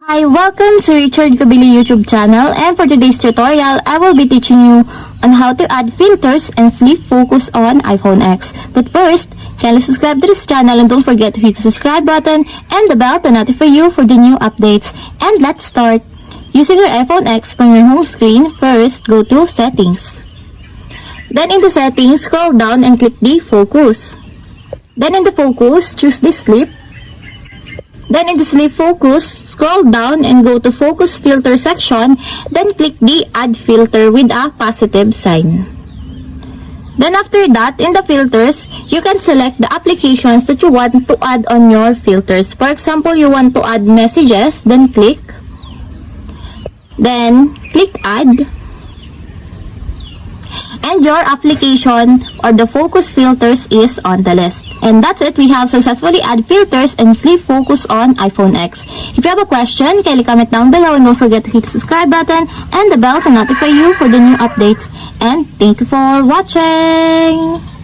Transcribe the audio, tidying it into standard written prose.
Hi, welcome to Richard Kabili YouTube channel, and for today's tutorial, I will be teaching you on how to add filters and sleep focus on iPhone X. But first, kindly subscribe to this channel and don't forget to hit the subscribe button and the bell to notify you for the new updates. And let's start. Using your iPhone X from your home screen, first go to Settings. Then in the Settings, scroll down and click the Focus. Then in the Focus, choose the Sleep. Then in the Sleep Focus, scroll down and go to Focus Filter section, then click the Add Filter with a positive sign. Then after that, in the filters, you can select the applications that you want to add on your filters. For example, you want to add messages, then click Add. And your application or the focus filters is on the list. And that's it. We have successfully added filters and sleep focus on iPhone X. If you have a question, kindly comment down below and don't forget to hit the subscribe button and the bell to notify you for the new updates. And thank you for watching!